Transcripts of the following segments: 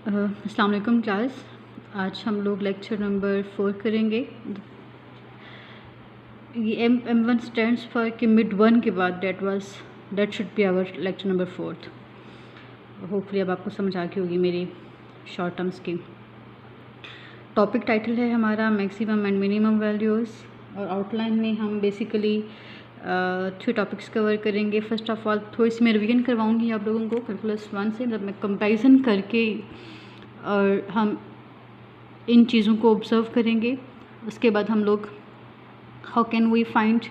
अस्सलाम वालेकुम क्लास। आज हम लोग लेक्चर नंबर 4 करेंगे। ये M1 स्टैंड्स फॉर कि मिड वन के बाद that should be our lecture number 4। Hopefully अब आपको समझ आ गई होगी मेरी शॉर्ट टर्म्स की। टॉपिक टाइटल है हमारा मैक्सिमम एंड मिनिमम वैल्यूज़, और आउटलाइन में हम बेसिकली 3 टॉपिक्स कवर करेंगे। फर्स्ट ऑफ ऑल थोड़ी सी मैं रिवीजन करवाऊँगी आप लोगों को कैलकुलस 1 से, मतलब मैं कंपैरिजन करके और हम इन चीज़ों को ऑब्ज़र्व करेंगे। उसके बाद हम लोग how can we find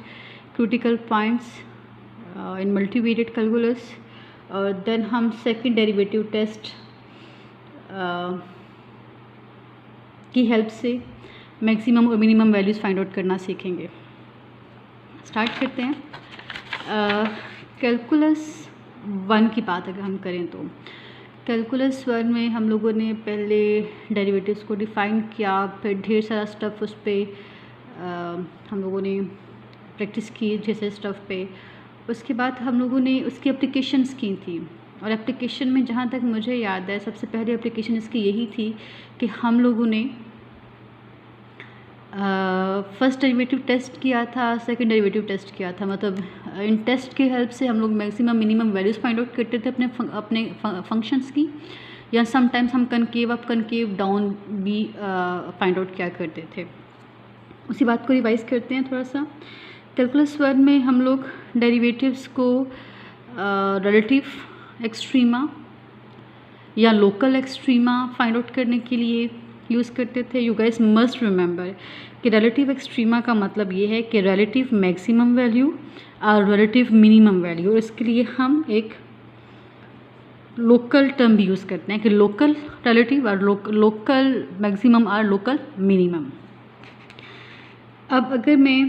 critical points in multivariate calculus, और देन हम सेकंड डेरिवेटिव टेस्ट की हेल्प से मैक्सिमम और मिनिमम वैल्यूज़ फाइंड आउट करना सीखेंगे। स्टार्ट करते हैं। कैलकुलस 1 की बात अगर हम करें तो कैलकुलस 1 में हम लोगों ने पहले डेरिवेटिव्स को डिफ़ाइन किया, फिर ढेर सारा स्टफ़ उस पर हम लोगों ने प्रैक्टिस की ढेर सारे स्टफ़ पे। उसके बाद हम लोगों ने उसकी एप्लीकेशंस की थी, और एप्लीकेशन में जहाँ तक मुझे याद है सबसे पहले एप्लीकेशन इसकी यही थी कि हम लोगों ने फर्स्ट डेरिवेटिव टेस्ट किया था, सेकंड डेरिवेटिव टेस्ट किया था। मतलब इन टेस्ट की हेल्प से हम लोग maximum minimum values find out करते थे अपने फंक्शंस की, या समटाइम्स हम कनकेव अप कनकेव डाउन भी फाइंड आउट किया करते थे। उसी बात को रिवाइज करते हैं थोड़ा सा। कैलकुलस 1 में हम लोग डेरिवेटिव्स को रिलेटिव एक्सट्रीमा या लोकल एक्सट्रीमा फाइंड आउट करने के लिए यूज़ करते थे। यू गाइस मस्ट रिमेंबर कि रिलेटिव एक्सट्रीमा का मतलब ये है कि रिलेटिव मैक्सिमम वैल्यू और रिलेटिव मिनिमम वैल्यू, और इसके लिए हम एक लोकल टर्म भी यूज़ करते हैं कि लोकल रिलेटिव और लोकल मैक्सिमम और लोकल मिनिमम। अब अगर मैं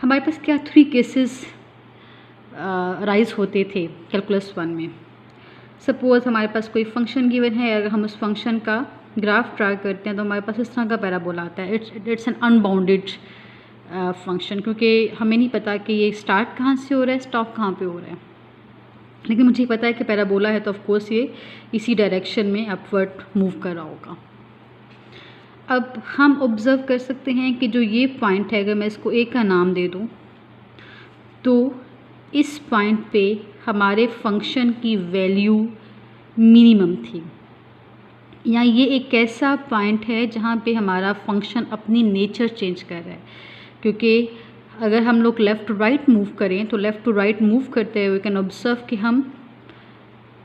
हमारे पास क्या 3 केसेस राइज होते थे कैलकुलस 1 में। सपोज़ हमारे पास कोई फंक्शन गिवन है, अगर हम उस फंक्शन का ग्राफ ड्रा करते हैं तो हमारे पास इस तरह का पैराबोला आता है। इट्स एन अनबाउंडेड फंक्शन, क्योंकि हमें नहीं पता कि ये स्टार्ट कहाँ से हो रहा है, स्टॉप कहाँ पे हो रहा है, लेकिन मुझे पता है कि पैराबोला है तो ऑफकोर्स ये इसी डायरेक्शन में अपवर्ड मूव कर रहा होगा। अब हम ऑब्ज़र्व कर सकते हैं कि जो ये पॉइंट है, अगर मैं इसको ए का नाम दे दूँ तो इस पॉइंट पे हमारे फंक्शन की वैल्यू मिनिमम थी, या ये एक ऐसा पॉइंट है जहाँ पे हमारा फंक्शन अपनी नेचर चेंज कर रहा है। क्योंकि अगर हम लोग लेफ़्ट टू राइट मूव करें तो लेफ़्ट टू राइट मूव करते हुए कैन ऑब्जर्व कि हम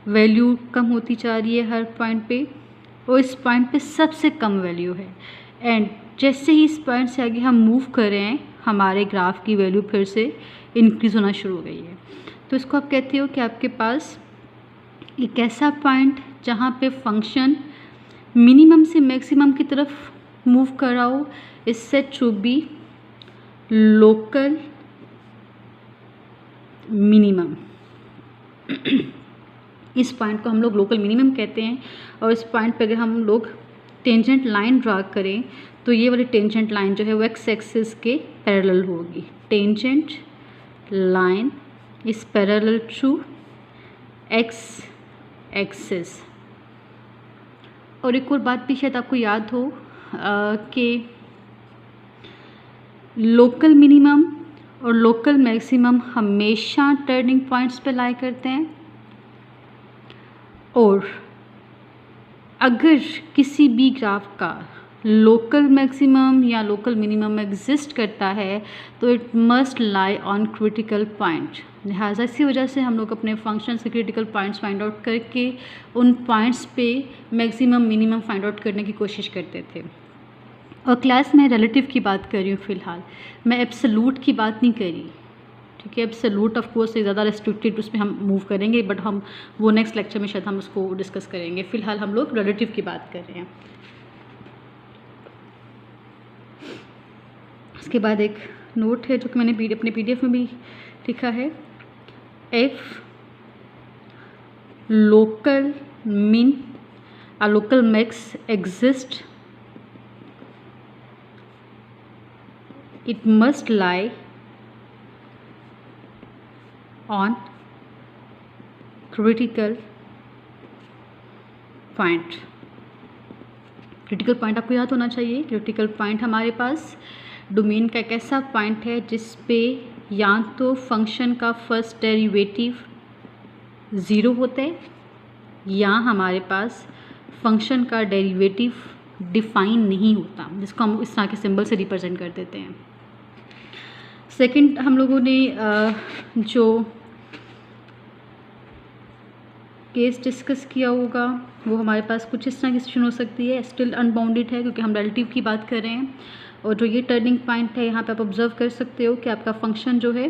वैल्यू कम होती जा रही है हर पॉइंट पे, और इस पॉइंट पे सबसे कम वैल्यू है। एंड जैसे ही इस पॉइंट से आगे हम मूव कर रहे हैं हमारे ग्राफ की वैल्यू फिर से इंक्रीज़ होना शुरू हो गई है। तो इसको आप कहते हो कि आपके पास एक ऐसा पॉइंट जहाँ पे फंक्शन मिनिमम से मैक्सिमम की तरफ मूव कर रहा हो, is said to be local minimum. इस पॉइंट को हम लोग लोकल मिनिमम कहते हैं, और इस पॉइंट पे अगर हम लोग टेंजेंट लाइन ड्रा करें तो ये वाली टेंजेंट लाइन जो है वो एक्स एक्सिस के पैरेलल होगी। Tangent line is parallel to x axis. और एक और बात भी शायद आपको याद हो कि लोकल मिनिमम और लोकल मैक्सिमम हमेशा टर्निंग पॉइंट्स पे लाई करते हैं, और अगर किसी भी ग्राफ का लोकल मैक्सिमम या लोकल मिनिमम एग्जिस्ट करता है तो it must lie on critical point. लिहाजा इसी वजह से हम लोग अपने फंक्शन से क्रिटिकल पॉइंट्स फाइंड आउट करके उन पॉइंट्स पे मैक्सिमम मिनिमम फाइंड आउट करने की कोशिश करते थे। और क्लास में रिलेटिव की बात कर रही हूँ फ़िलहाल, मैं एब्सोल्यूट की बात नहीं करी, ठीक है। एब्सोल्यूट ऑफ कोर्स से ज़्यादा रेस्ट्रिक्टेड उस पर हम मूव करेंगे, बट हम वो नेक्स्ट लेक्चर में शायद हम उसको डिस्कस करेंगे। फ़िलहाल हम लोग रिलेटिव की बात कर रहे हैं। उसके बाद एक नोट है जो कि मैंने अपने PDF में भी लिखा है। एफ लोकल मिन और local max exist, it must lie on critical point. Critical point आपको याद होना चाहिए। क्रिटिकल पॉइंट हमारे पास डोमेन का एक ऐसा पॉइंट है जिस पे या तो फंक्शन का फर्स्ट डेरिवेटिव 0 होता है या हमारे पास फंक्शन का डेरिवेटिव डिफाइन नहीं होता, जिसको हम इस तरह के सिंबल से रिप्रेजेंट कर देते हैं। सेकंड हम लोगों ने जो केस डिस्कस किया होगा वो हमारे पास कुछ इस तरह की सिचुएशन हो सकती है। स्टिल अनबाउंडेड है क्योंकि हम रिलेटिव की बात कर रहे हैं। और जो ये टर्निंग पॉइंट है यहाँ पे आप ऑब्जर्व कर सकते हो कि आपका फंक्शन जो है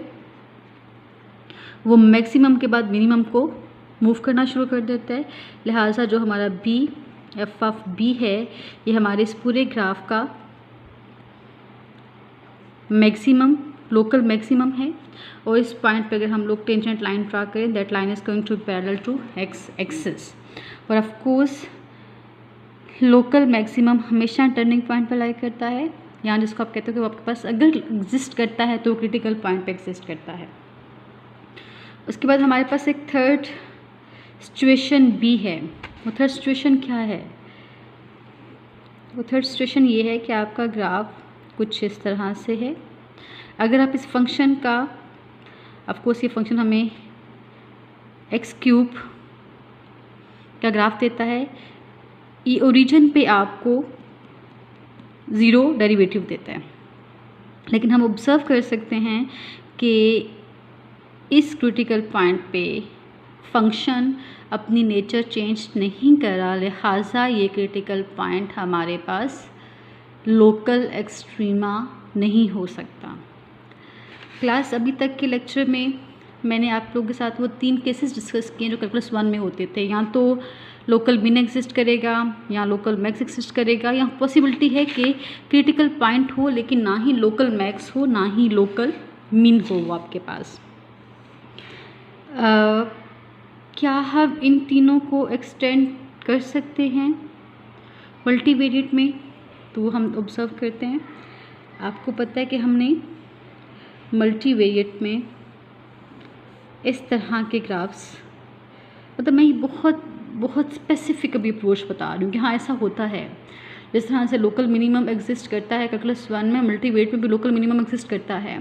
वो मैक्सिमम के बाद मिनिमम को मूव करना शुरू कर देता है। लिहाजा जो हमारा बी एफ ऑफ बी है ये हमारे इस पूरे ग्राफ का मैक्सिमम लोकल मैक्सिमम है। और इस पॉइंट पे अगर हम लोग टेंजेंट लाइन ड्रा करें that line is going to parallel to x axis. और ऑफ कोर्स लोकल मैक्सिमम हमेशा टर्निंग पॉइंट पर लाई करता है, यहाँ जिसको आप कहते हो कि वो आपके पास अगर एग्जिस्ट करता है तो क्रिटिकल पॉइंट पे एग्जिस्ट करता है। उसके बाद हमारे पास एक थर्ड सिचुएशन बी है। वो थर्ड सिचुएशन क्या है? वो थर्ड सिचुएशन ये है कि आपका ग्राफ कुछ इस तरह से है। अगर आप इस फंक्शन का, ऑफ कोर्स ये फंक्शन हमें एक्स क्यूब का ग्राफ देता है, ये ओरिजिन पे आपको 0 डेरिवेटिव देता है। लेकिन हम ऑब्जर्व कर सकते हैं कि इस क्रिटिकल पॉइंट पे फंक्शन अपनी नेचर चेंज नहीं कर रहा, लिहाजा ये क्रिटिकल पॉइंट हमारे पास लोकल एक्सट्रीमा नहीं हो सकता। क्लास अभी तक के लेक्चर में मैंने आप लोगों के साथ वो 3 केसेस डिस्कस किए जो कैलकुलस 1 में होते थे। या तो लोकल मिन एग्जिस्ट करेगा या लोकल मैक्स एग्जिस्ट करेगा, या पॉसिबिलिटी है कि क्रिटिकल पॉइंट हो लेकिन ना ही लोकल मैक्स हो ना ही लोकल मिन हो वो आपके पास। क्या हम इन तीनों को एक्सटेंड कर सकते हैं मल्टीवेरिएट में? तो हम ऑब्जर्व करते हैं। आपको पता है कि हमने मल्टीवेरिएट में इस तरह के ग्राफ्स, मतलब मैं बहुत स्पेसिफिक अभी अप्रोच बता रही हूँ कि हाँ ऐसा होता है। जिस तरह से लोकल मिनिमम एग्जिस्ट करता है कैलकुलस 1 में, मल्टीवेरिएट में भी लोकल मिनिमम एग्जिस्ट करता है।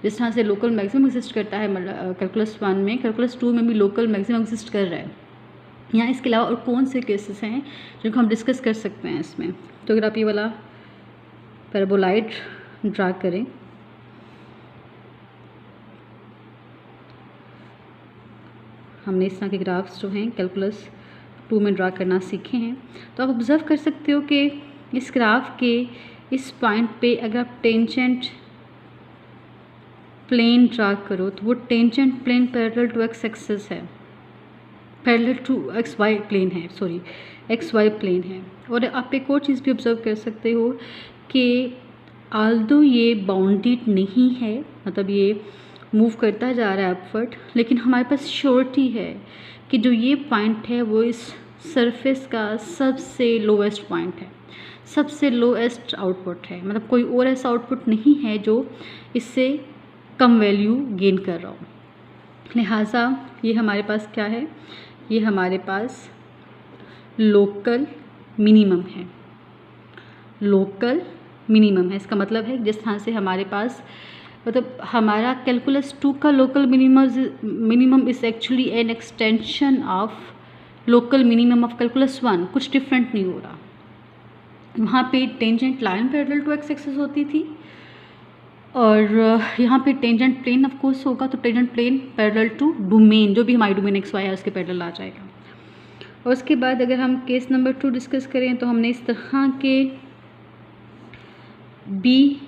जिस तरह से लोकल मैक्सिमम एग्जिस्ट करता है कैलकुलस 1 में, कैलकुलस 2 में भी लोकल मैक्सिमम एग्जिस्ट कर रहा है। यहाँ इसके अलावा और कौन से केसेस हैं जिनको हम डिस्कस कर सकते हैं इसमें? तो अगर आप ये वाला पैराबोलाइड ड्रा करें, हमने इस तरह के ग्राफ्स जो हैं कैलकुलस 2 में ड्रा करना सीखे हैं, तो आप ऑब्जर्व कर सकते हो कि इस ग्राफ के इस पॉइंट पे अगर आप टेंजेंट प्लेन ड्रा करो तो वो tangent plane parallel to x axis है, parallel to x y plane है, सॉरी एक्स वाई प्लेन है। और आप एक और चीज़ भी ऑब्जर्व कर सकते हो कि आल्दो ये बाउंडेड नहीं है, मतलब ये मूव करता जा रहा है अपवर्ड, लेकिन हमारे पास श्योरिटी है कि जो ये पॉइंट है वो इस सरफेस का सबसे लोएस्ट पॉइंट है, सबसे लोएस्ट आउटपुट है। मतलब कोई और ऐसा आउटपुट नहीं है जो इससे कम वैल्यू गेन कर रहा हो। लिहाजा ये हमारे पास क्या है? ये हमारे पास लोकल मिनिमम है, लोकल मिनिमम है। इसका मतलब है जिस तरह से हमारे पास, मतलब हमारा कैलकुलस 2 का local minimum is actually an extension of local minimum of calculus 1, कुछ डिफरेंट नहीं हो रहा। वहाँ पे tangent line parallel to x axis होती थी और यहाँ पे टेंजेंट प्लेन ऑफ कोर्स होगा, तो tangent plane parallel to domain, जो भी हमारी डोमेन एक्स वाई है उसके पैरेलल आ जाएगा। और उसके बाद अगर हम केस नंबर 2 डिस्कस करें तो हमने इस तरह के बी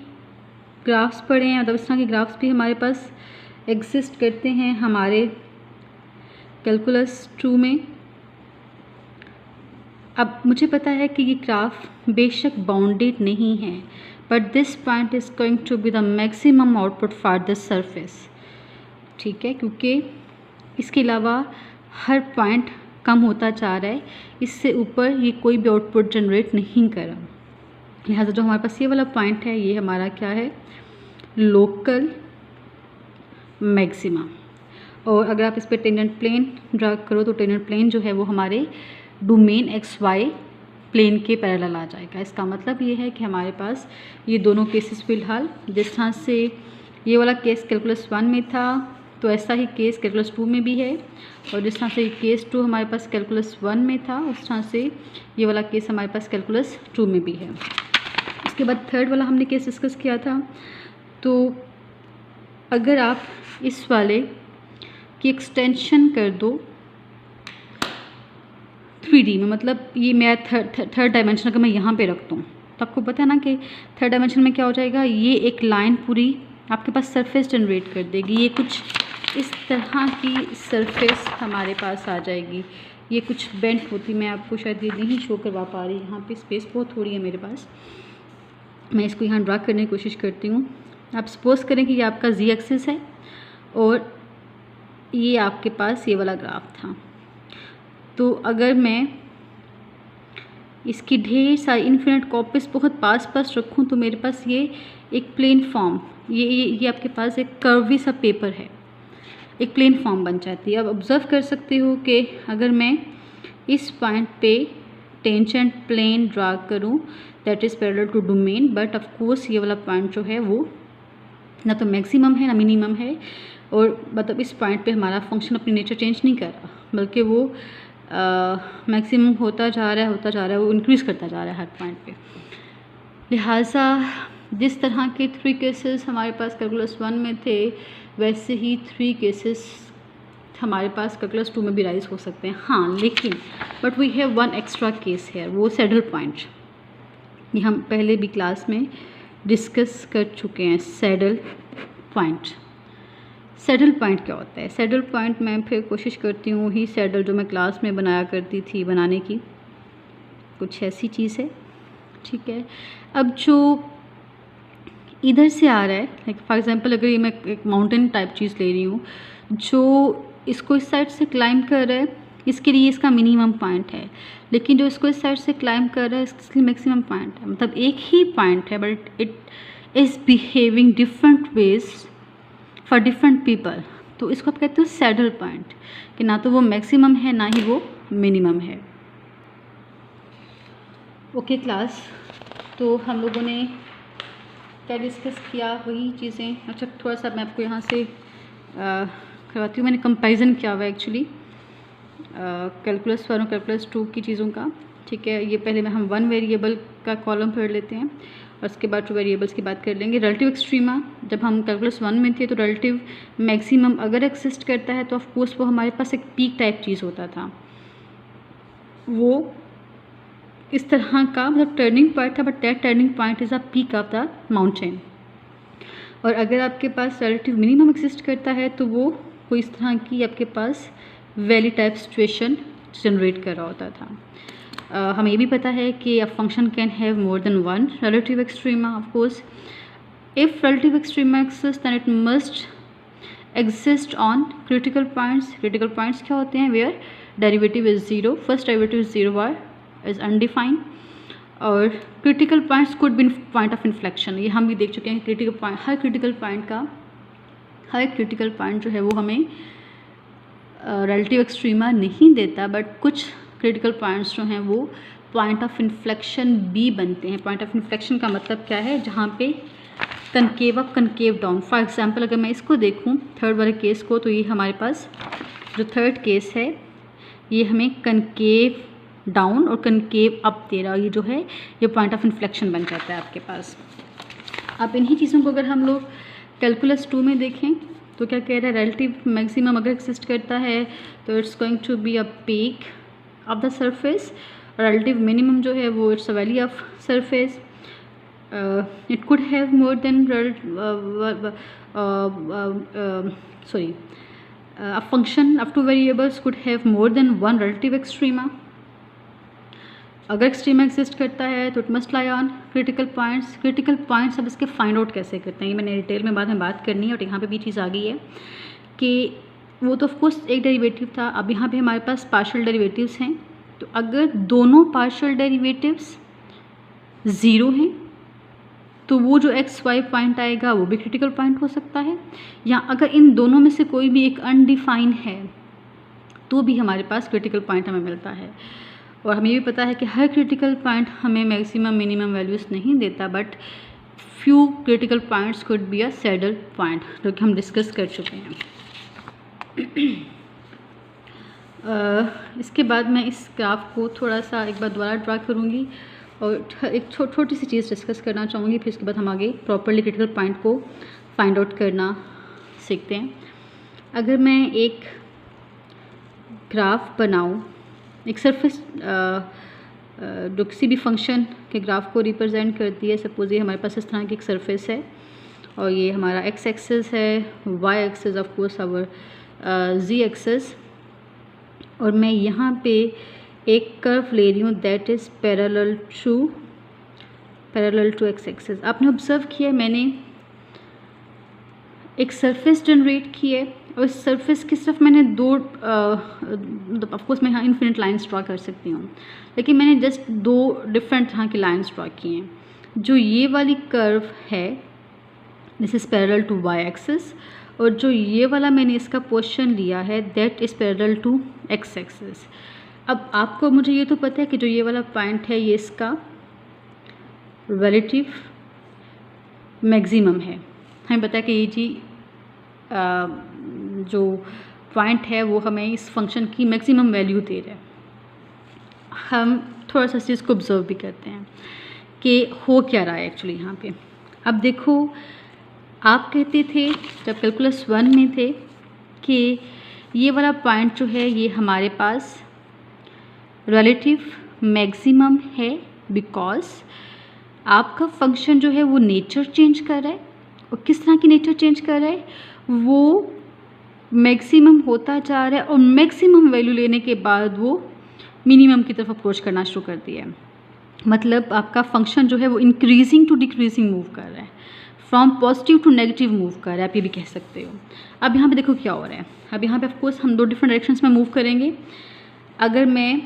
ग्राफ्स पढ़े हैं, मतलब इस तरह के ग्राफ्स भी हमारे पास एग्जिस्ट करते हैं हमारे कैलकुलस 2 में। अब मुझे पता है कि ये ग्राफ बेशक बाउंडेड नहीं है, but this point is going to be the maximum output for this surface, ठीक है, क्योंकि इसके अलावा हर पॉइंट कम होता जा रहा है, इससे ऊपर ये कोई भी आउटपुट जनरेट नहीं कर रहा। लिहाजा जो हमारे पास ये वाला पॉइंट है ये हमारा क्या है? Local maxima. और अगर आप इस पर टेंजेंट प्लेन ड्रा करो तो टेंजेंट प्लेन जो है वो हमारे डोमेन एक्स वाई प्लेन के पैरेलल आ जाएगा। इसका मतलब ये है कि हमारे पास ये दोनों केसेस फ़िलहाल, जिस तरह से ये वाला केस कैलकुलस 1 में था तो ऐसा ही केस कैलकुलस 2 में भी है, और जिस तरह से केस 2 हमारे पास कैलकुलस 1 में था उस तरह से ये वाला केस हमारे पास कैलकुलस 2 में भी है। उसके बाद थर्ड वाला हमने केस डिस्कस किया था। तो अगर आप इस वाले की एक्सटेंशन कर दो 3D में, मतलब ये मैं थर्ड डायमेंशन अगर मैं यहाँ पे रखता हूँ तो आपको पता है ना कि थर्ड डायमेंशन में क्या हो जाएगा, ये एक लाइन पूरी आपके पास सरफेस जनरेट कर देगी। ये कुछ इस तरह की सरफेस हमारे पास आ जाएगी। ये कुछ बेंट होती, मैं आपको शायद ये नहीं शो करवा पा रही, यहाँ पे स्पेस बहुत थोड़ी है मेरे पास, मैं इसको यहाँ ड्रा करने की कोशिश करती हूँ। आप सपोज़ करें कि ये आपका जी एक्सिस है और ये आपके पास ये वाला ग्राफ था। तो अगर मैं इसकी ढेर सारी इन्फिनिट कॉपीज बहुत पास पास रखूँ तो मेरे पास ये एक प्लेन फॉर्म, ये आपके पास एक कर्वी सा पेपर है, एक प्लेन फॉर्म बन जाती है। अब ऑब्ज़र्व कर सकते हो कि अगर मैं इस पॉइंट पे टेंजेंट प्लेन ड्रा करूँ that is parallel to domain, but of course ये वाला पॉइंट जो है वो ना तो मैक्सिमम है ना मिनिमम है, और मतलब इस पॉइंट पे हमारा फंक्शन अपनी नेचर चेंज नहीं कर रहा, बल्कि वो मैक्सिमम होता जा रहा है, वो इंक्रीज़ करता जा रहा है हर पॉइंट पे। लिहाजा जिस तरह के 3 केसेस हमारे पास कैलकुलस 1 में थे वैसे ही 3 केसेस हमारे पास कैलकुलस 2 में भी राइज हो सकते हैं। हाँ, लेकिन but we have one extra case है, वो सैडल पॉइंट। ये हम पहले भी क्लास में डिस्कस कर चुके हैं। सैडल पॉइंट क्या होता है? सैडल पॉइंट मैं फिर कोशिश करती हूँ वही सैडल जो मैं क्लास में बनाया करती थी बनाने की, कुछ ऐसी चीज़ है, ठीक है। अब जो इधर से आ रहा है, लाइक फॉर एग्जांपल अगर ये मैं एक माउंटेन टाइप चीज़ ले रही हूँ जो इसको इस साइड से क्लाइंब कर रहा है, इसके लिए इसका मिनिमम पॉइंट है, लेकिन जो इसको इस साइड से क्लाइंब कर रहा है इसके लिए मैक्सिमम पॉइंट है। मतलब एक ही पॉइंट है but it is behaving different ways for different people. तो इसको आप कहते हो सैडल पॉइंट, कि ना तो वो मैक्सिमम है ना ही वो मिनिमम है। ओके क्लास, तो हम लोगों ने क्या डिस्कस किया, वही चीज़ें। अच्छा, थोड़ा सा मैं आपको यहाँ से करवाती हूँ। मैंने कंपैरिजन किया हुआ है एक्चुअली कैलकुलस 1 और कैलकुलस 2 की चीज़ों का, ठीक है। ये पहले में हम 1 वेरिएबल का कॉलम पढ़ लेते हैं और उसके बाद 2 वेरिएबल्स की बात कर लेंगे। रिलेटिव एक्सट्रीमा, जब हम कैलकुलस 1 में थे तो रिलेटिव मैक्सिमम अगर एक्सिस्ट करता है तो ऑफ कोर्स वो हमारे पास एक पीक टाइप चीज़ होता था, वो इस तरह का मतलब टर्निंग पॉइंट था, but that turning point is a peak of the mountain. और अगर आपके पास रिलेटिव मिनिमम एक्सिस्ट करता है तो वो कोई इस तरह की आपके पास वैली टाइप सिचुएशन जनरेट कर रहा होता था। हमें ये भी पता है कि a function can have more than one relative extrema. Of course if relative extrema exist then it must exist on critical points. Critical points क्या होते हैं? Where derivative is zero, first derivative is zero और is undefined, और critical points could be point of inflection. ये हम भी देख चुके हैं। क्रिटिकल पॉइंट, हर क्रिटिकल पॉइंट जो है वो हमें रिलेटिव एक्सट्रीमा नहीं देता, बट कुछ क्रिटिकल पॉइंट्स जो हैं वो पॉइंट ऑफ इन्फ्लेक्शन भी बनते हैं। पॉइंट ऑफ इन्फ्लेक्शन का मतलब क्या है? जहाँ पे concave up concave down. For example अगर मैं इसको देखूँ थर्ड वाले केस को, तो ये हमारे पास जो थर्ड केस है ये हमें कनकेव डाउन और कनकेव अप दे रहा है। ये जो है ये पॉइंट ऑफ इन्फ्लेक्शन बन जाता है आपके पास। अब इन्हीं चीज़ों को अगर हम लोग कैलकुलस 2 में देखें तो क्या कह रहा है? रिलेटिव मैक्सिमम अगर एक्सिस्ट करता है तो it's going to be a peak of the surface, relative minimum जो है वो it's a valley of surface. It could have more than a function of 2 variables could have more than one relative extrema. अगर extrema exist करता है तो it must lie on critical points. Critical points अब इसके find out कैसे करते हैं ये मैंने डिटेल में बाद में बात करनी है, और यहाँ पे भी चीज़ आ गई है कि वो तो ऑफकोर्स एक डेरिवेटिव था, अब यहाँ पे हमारे पास पार्शियल डेरिवेटिव्स हैं। तो अगर दोनों पार्शियल डेरिवेटिव्स ज़ीरो हैं तो वो जो एक्स वाई पॉइंट आएगा वो भी क्रिटिकल पॉइंट हो सकता है, या अगर इन दोनों में से कोई भी एक अनडिफाइन है तो भी हमारे पास क्रिटिकल पॉइंट हमें मिलता है। और हमें भी पता है कि हर क्रिटिकल पॉइंट हमें मैक्सिमम मिनिमम वैल्यूज़ नहीं देता, but few critical points could be a saddle point, जो कि हम डिस्कस कर चुके हैं। इसके बाद मैं इस ग्राफ को थोड़ा सा एक बार दोबारा ड्रा करूँगी और एक छोटी सी चीज़ डिस्कस करना चाहूँगी, फिर उसके बाद हम आगे प्रॉपरली क्रिटिकल पॉइंट को फाइंड आउट करना सीखते हैं। अगर मैं एक ग्राफ बनाऊँ, एक सरफेस जो किसी भी फंक्शन के ग्राफ को रिप्रेजेंट करती है, सपोज ये हमारे पास इस तरह की एक सरफेस है और ये हमारा एक्स एक्सिस है, y axis of course our z axis, और मैं यहाँ पे एक कर्व ले रही हूँ that is parallel to x axis. आपने ऑब्जर्व किया मैंने एक सरफेस जनरेट की है और इस सरफेस की सिर्फ मैंने दो ऑफकोर्स मैं यहाँ इन्फिनिट लाइन्स ड्रा कर सकती हूँ, लेकिन मैंने जस्ट दो डिफरेंट तरह की लाइन्स ड्रा की हैं। जो ये वाली कर्व है this is parallel to y axis, और जो ये वाला मैंने इसका पोर्शन लिया है that is parallel to x axis. अब आपको मुझे ये तो पता है कि जो ये वाला पॉइंट है ये इसका रिलेटिव मैक्सिमम है। हमें पता है कि ये जी जो पॉइंट है वो हमें इस फंक्शन की मैक्सिमम वैल्यू दे रहा है। हम थोड़ा सा इस चीज़ को ऑब्जर्व भी करते हैं कि हो क्या रहा है एक्चुअली यहाँ पे। अब देखो, आप कहते थे जब कैलकुलस 1 में थे कि ये वाला पॉइंट जो है ये हमारे पास रिलेटिव मैक्सिमम है, बिकॉज आपका फंक्शन जो है वो नेचर चेंज कर रहा है। और किस तरह की नेचर चेंज कर रहा है, वो मैक्सिमम होता जा रहा है और मैक्सिमम वैल्यू लेने के बाद वो मिनिमम की तरफ अप्रोच करना शुरू कर दिया है। मतलब आपका फंक्शन जो है वो इंक्रीजिंग टू डिक्रीजिंग मूव कर रहा है, from positive to negative move कर रहा है, आप ये भी कह सकते हो। अब यहाँ पे देखो क्या हो रहा है। अब यहाँ पे ऑफकोर्स हम दो डिफरेंट डायरेक्शंस में मूव करेंगे। अगर मैं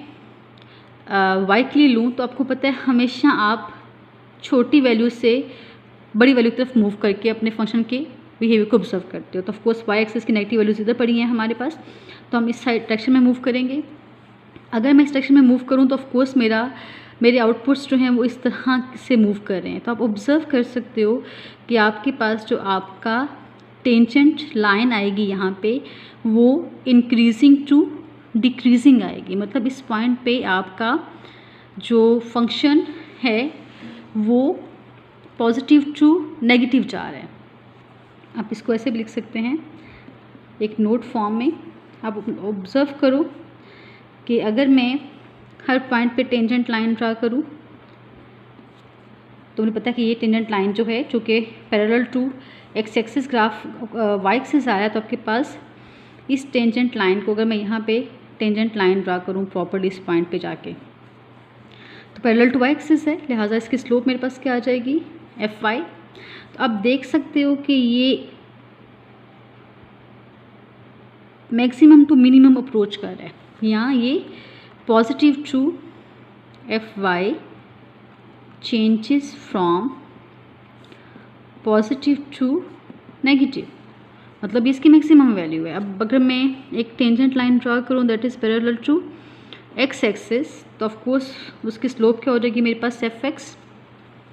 वाई के लिए लूँ तो आपको पता है हमेशा आप छोटी वैल्यू से बड़ी वैल्यू की तरफ मूव करके अपने फंक्शन के बिहेवियर को ऑब्जर्व करते हो। तो ऑफकोर्स वाई एक्सिस की नेगेटिव वैल्यूज इधर पड़ी हैं हमारे पास, तो हम इस साइड डायरेक्शन में मूव करेंगे। अगर मैं इस डायरेक्शन में मूव करूँ तो ऑफकोर्स मेरे आउटपुट्स जो हैं वो इस तरह से मूव कर रहे हैं। तो आप ऑब्जर्व कर सकते हो कि आपके पास जो आपका टेंजेंट लाइन आएगी यहाँ पे वो इंक्रीजिंग टू डिक्रीजिंग आएगी। मतलब इस पॉइंट पे आपका जो फंक्शन है वो पॉजिटिव टू नेगेटिव जा रहा है। आप इसको ऐसे भी लिख सकते हैं एक नोट फॉर्म में। आप ऑब्जर्व करो कि अगर मैं हर पॉइंट पे टेंजेंट लाइन ड्रा करूँ तो मुझे पता है कि ये टेंजेंट लाइन जो है चूँकि parallel to x axis graph y axis आ रहा है, तो आपके पास इस टेंजेंट लाइन को अगर मैं यहाँ पे टेंजेंट लाइन ड्रा करूँ प्रॉपर्ली इस पॉइंट पे जाके, तो पैरेलल टू वाई एक्सिस है, लिहाजा इसकी स्लोप मेरे पास क्या आ जाएगी, एफ वाई। तो आप देख सकते हो कि ये मैक्सिमम टू मिनिमम अप्रोच कर रहा है। यहाँ ये positive to f y changes from positive to negative, मतलब इसकी मैक्सिमम वैल्यू है। अब अगर मैं एक टेंजेंट लाइन ड्रा करूँ that is parallel to x axis, तो ऑफ कोर्स उसकी स्लोप क्या हो जाएगी मेरे पास, एफ एक्स।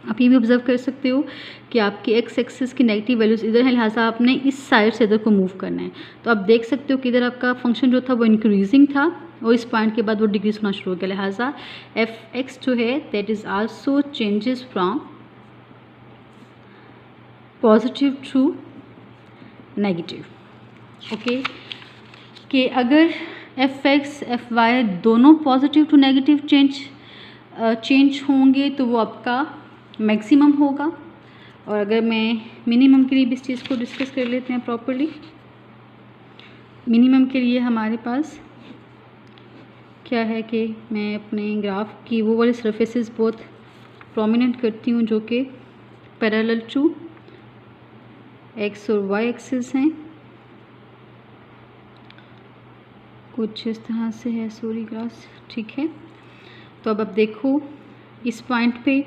आप ये भी ऑब्जर्व कर सकते हो कि आपकी एक्स एक्सिस की नेगेटिव वैल्यूज इधर है, लिहाजा आपने इस साइड से इधर को मूव करना है। तो आप देख सकते हो कि इधर आपका फंक्शन जो था वो इंक्रीजिंग था और इस पॉइंट के बाद वो डिक्रीज होना शुरू हो गया, लिहाजा एफ एक्स जो है that is also changes from positive to negative. Okay, कि अगर एफ एक्स एफ वाई दोनों पॉजिटिव टू नेगेटिव चेंज होंगे तो वो आपका मैक्सिमम होगा। और अगर मैं मिनिमम के लिए भी इस चीज़ को डिस्कस कर लेते हैं प्रॉपर्ली। मिनिमम के लिए हमारे पास क्या है कि मैं अपने ग्राफ की वो वाली सरफेसेस बहुत प्रोमिनेंट करती हूँ जो कि पैरेलल टू एक्स और वाई एक्सिस हैं। कुछ इस तरह से है सॉरी ग्राफ, ठीक है। तो अब देखो इस पॉइंट पे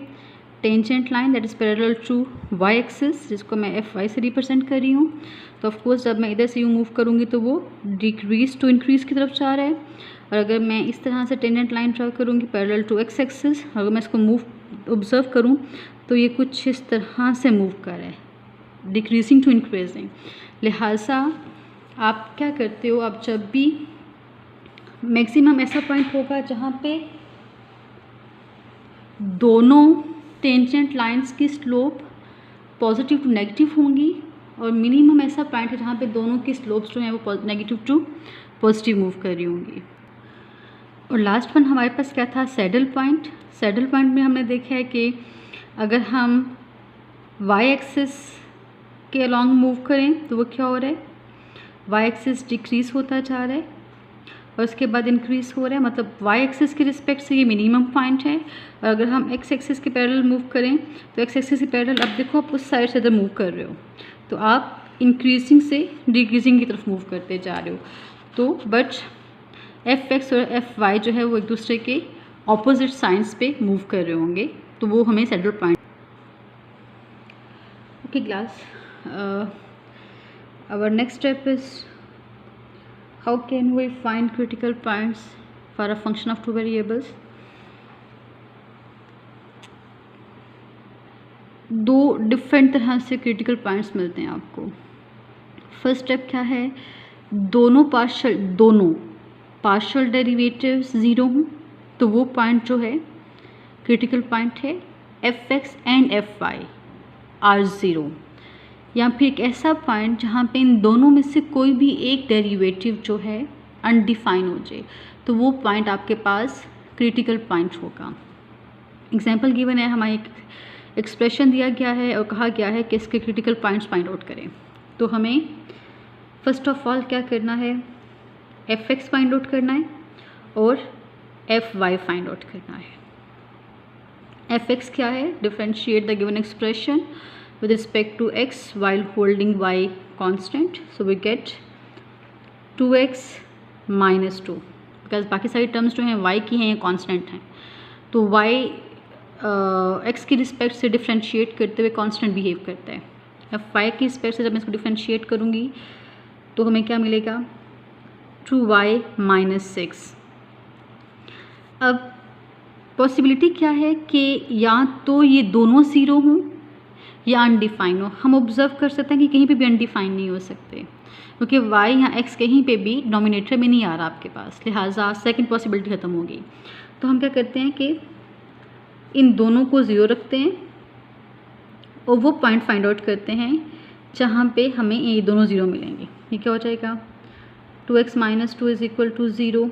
tangent line that is parallel to y axis जिसको मैं एफ वाई से रिप्रेजेंट कर रही हूँ। तो ऑफकोर्स जब मैं इधर से यूँ मूव करूँगी तो वो डिक्रीज टू इंक्रीज की तरफ जा रहा है। और अगर मैं इस तरह से टेंजेंट लाइन ड्रा करूँगी पैरेलल टू एक्स एक्सिस, अगर मैं इसको मूव ऑब्जर्व करूँ तो ये कुछ इस तरह से मूव कर रहा है, डिक्रीजिंग टू इंक्रीजिंग। लिहाजा आप क्या करते हो, आप जब भी मैक्सिमम ऐसा पॉइंट होगा जहाँ पे दोनों टेंजेंट लाइंस की स्लोप पॉजिटिव टू नेगेटिव होंगी, और मिनिमम ऐसा पॉइंट है जहाँ पे दोनों की स्लोप्स जो हैं वो नेगेटिव टू पॉजिटिव मूव कर रही होंगी। और लास्ट वन हमारे पास क्या था, सैडल पॉइंट। सैडल पॉइंट में हमने देखा है कि अगर हम वाई एक्सिस के अलॉन्ग मूव करें तो वो क्या हो रहा है, वाई एक्सिस डिक्रीज़ होता जा रहा है और उसके बाद इंक्रीज़ हो रहा है, मतलब वाई एक्सिस के रिस्पेक्ट से ये मिनिमम पॉइंट है। और अगर हम एक्स एक्सिस के पैरेलल मूव करें तो एक्स एक्सिस के पैरेलल अब देखो आप उस साइड से इधर मूव कर रहे हो, तो आप इंक्रीजिंग से डिक्रीजिंग की तरफ मूव करते जा रहे हो। तो बट एफ एक्स और एफ वाई जो है वो एक दूसरे के ऑपोजिट साइंस पे मूव कर रहे होंगे, तो वो हमें saddle point. Okay class, our next step is how can we find critical points for a function of two variables। दो डिफरेंट तरह से क्रिटिकल पॉइंट्स मिलते हैं आपको। फर्स्ट स्टेप क्या है, दोनों पार्शियल डेरिवेटिव्स ज़ीरो हों तो वो पॉइंट जो है क्रिटिकल पॉइंट है, f x and f y are zero. या फिर एक ऐसा पॉइंट जहाँ पे इन दोनों में से कोई भी एक डेरिवेटिव जो है अनडिफाइन हो जाए, तो वो पॉइंट आपके पास क्रिटिकल पॉइंट होगा। एग्जांपल गिवन है, हमारे एक एक्सप्रेशन दिया गया है और कहा गया है कि इसके क्रिटिकल पॉइंट्स फाइंड आउट करें। तो हमें फर्स्ट ऑफ ऑल क्या करना है, एफ एक्स फाइंड आउट करना है और एफ वाई फाइंड आउट करना है। एफ एक्स क्या है, differentiate the given expression with respect to x while holding y constant, so we get 2x minus 2, because बाकी सारी टर्म्स जो हैं y की हैं, ये कांस्टेंट हैं, तो y x की रिस्पेक्ट से डिफरेंशिएट करते हुए कांस्टेंट बिहेव करता है। अब y की रिस्पेक्ट से जब मैं इसको डिफरेंशिएट करूँगी तो हमें क्या मिलेगा, 2y minus 6। अब पॉसिबिलिटी क्या है कि या तो ये दोनों ज़ीरो हों या अनडिफाइन हो। हम ऑब्जर्व कर सकते हैं कि कहीं पे भी अनडिफाइन नहीं हो सकते, क्योंकि y या x कहीं पे भी डोमिनेटर में नहीं आ रहा आपके पास, लिहाजा सेकंड पॉसिबिलिटी ख़त्म होगी। तो हम क्या करते हैं कि इन दोनों को ज़ीरो रखते हैं और वो पॉइंट फाइंड आउट करते हैं जहाँ पे हमें ये दोनों ज़ीरो मिलेंगे। ये क्या हो जाएगा, 2x minus 2 is equal to 0,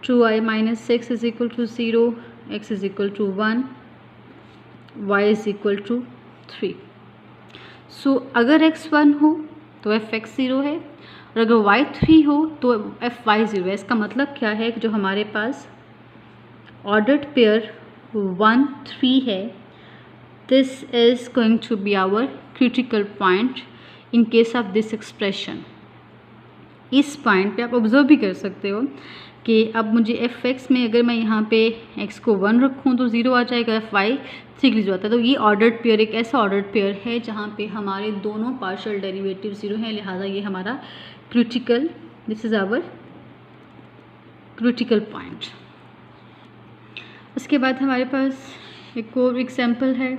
2y minus 6 is equal to 0, x is equal to 1, y is equal to 3। So अगर x 1 हो तो एफ एक्स 0 है, और अगर y 3 हो तो एफ वाई 0 है। इसका मतलब क्या है कि जो हमारे पास ऑर्डर्ड पेयर 1 3 है, this is going to be our critical point in case of this expression. इस पॉइंट पे आप ऑब्जर्व भी कर सकते हो कि अब मुझे एफ एक्स में अगर मैं यहाँ पे x को 1 रखूँ तो 0 आ जाएगा, एफ वाई 3 के लिए आता है। तो ये ऑर्डर्ड पेयर एक ऐसा ऑर्डर्ड पेयर है जहाँ पे हमारे दोनों पार्शियल डेरिवेटिव 0 हैं, लिहाजा ये हमारा critical, this is our critical point. उसके बाद हमारे पास एक और एग्जाम्पल है,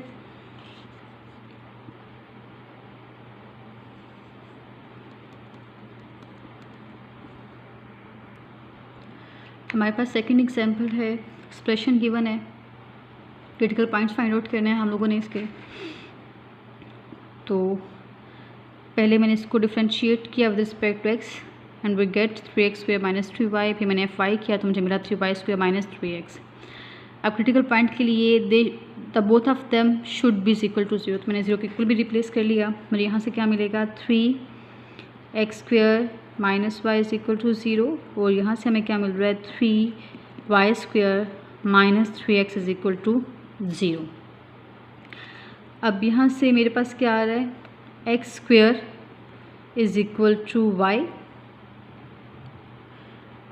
हमारे पास सेकंड एग्जाम्पल है, एक्सप्रेशन गिवन है, क्रिटिकल पॉइंट्स फाइंड आउट करने हैं हम लोगों ने इसके। तो पहले मैंने इसको डिफरेंशिएट किया with respect to x and we get 3x square minus 3y, फिर मैंने एफ वाई किया तो मुझे मिला 3y स्क्वायर माइनस 3x। अब क्रिटिकल पॉइंट के लिए the both of them should be equal to 0, तो मैंने 0 के इक्वल भी रिप्लेस कर लिया। मुझे यहाँ से क्या मिलेगा, 3x square minus y is equal to 0, और यहाँ से हमें क्या मिल रहा है, 3y square minus 3x is equal to 0। अब यहाँ से मेरे पास क्या आ रहा है, x square is equal to y,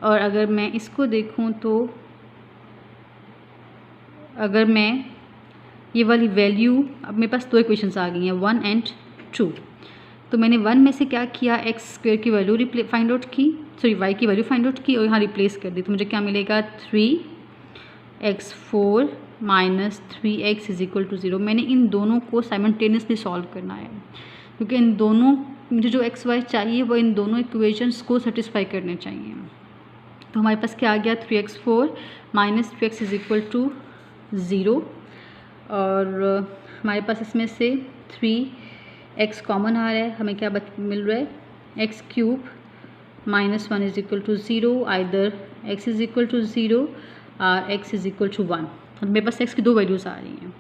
और अगर मैं इसको देखूँ तो अगर मैं ये वाली वैल्यू, अब मेरे पास दो इक्वेशंस आ गई हैं 1 एंड 2, तो मैंने 1 में से क्या किया, एक्स स्क्वायर की वैल्यू फाइंड आउट की, सॉरी वाई की वैल्यू फाइंड आउट की और यहाँ रिप्लेस कर दी। तो मुझे क्या मिलेगा, 3x4 minus 3x is equal to 0। मैंने इन दोनों को साइमल्टेनियसली सॉल्व करना है, क्योंकि इन दोनों मुझे जो एक्स वाई चाहिए वो इन दोनों इक्वेशंस को सेटिस्फाई करने चाहिए। तो हमारे पास क्या आ गया, 3x4 minus 3x is equal to 0 और हमारे पास इसमें से 3x कॉमन आ रहा है, हमें क्या मिल रहा है, x cube minus 1 is equal to 0, either x is equal to 0 और x इज इक्वल टू 1। मेरे पास x की दो वैल्यूज़ आ रही हैं।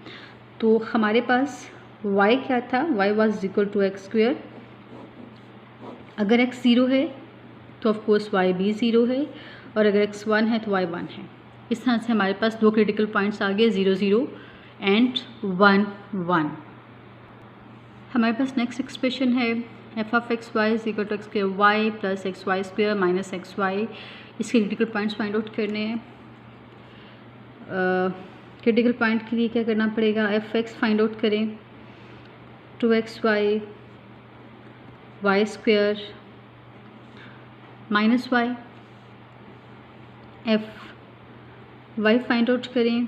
तो हमारे पास y क्या था, y was equal to x square. अगर x 0 है तो ऑफ कोर्स y भी 0 है, और अगर x 1 है तो y 1 है। इस तरह से हमारे पास दो क्रिटिकल पॉइंट्स आ गए, 0 0 एंड 1 1। हमारे पास नेक्स्ट एक्सप्रेशन है f of x y is equal to x square y plus x y square minus x y. इसके क्रिटिकल पॉइंट्स फाइंड आउट करने हैं। क्रिटिकल पॉइंट के लिए क्या करना पड़ेगा, एफ एक्स फाइंड आउट करें, 2x y y square minus y, F y find out करें,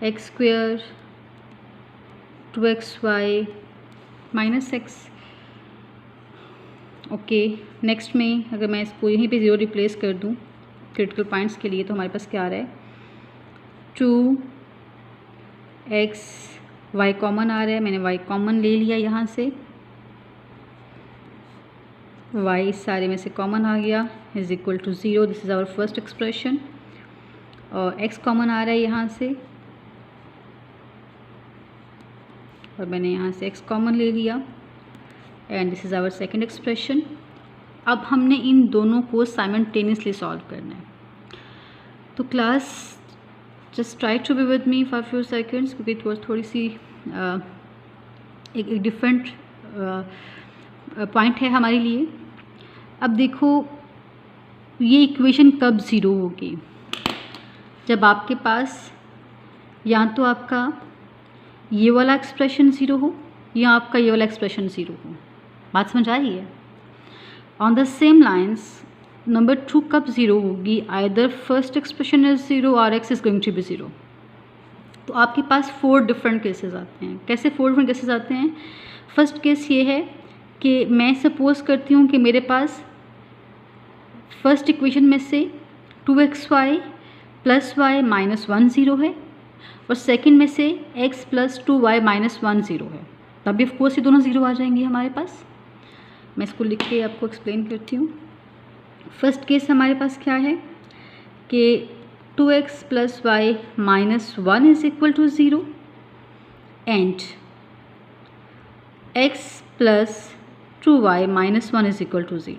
x square 2x y minus x. Okay, next में अगर मैं इसको यहीं पे 0 रिप्लेस कर दूं क्रिटिकल पॉइंट्स के लिए, तो हमारे पास क्या आ रहा है, 2x y कॉमन आ रहा है, मैंने y कॉमन ले लिया यहाँ से, y इस सारे में से कॉमन आ गया is equal to 0, this is our first expression. और x कॉमन आ रहा है यहाँ से और मैंने यहाँ से x कॉमन ले लिया and this is our second expression. अब हमने इन दोनों को साइमल्टेनियसली सॉल्व करना है। तो class just try to be with me for few seconds, क्योंकि थोड़ी सी एक डिफरेंट पॉइंट है हमारे लिए। अब देखो ये इक्वेशन कब ज़ीरो होगी, जब आपके पास या तो आपका ये वाला एक्सप्रेशन ज़ीरो हो या आपका ये वाला एक्सप्रेशन ज़ीरो हो। बात समझ आ रही है? On the same lines number 2 कब ज़ीरो होगी, either first expression is zero और x is going to be zero. तो आपके पास 4 डिफरेंट केसेस आते हैं। कैसे 4 डिफरेंट केसेस आते हैं? फर्स्ट केस ये है कि मैं सपोज करती हूँ कि मेरे पास फर्स्ट इक्वेशन में से 2xy plus y minus 1 zero है और सेकंड में से x plus 2y minus 1 zero है। तभी ऑफ कोर्स ये दोनों ज़ीरो आ जाएंगी हमारे पास। मैं इसको लिख के आपको एक्सप्लेन करती हूँ। फर्स्ट केस हमारे पास क्या है कि 2x plus y minus 1 is equal to 0 and x plus 2y minus 1 is equal to 0।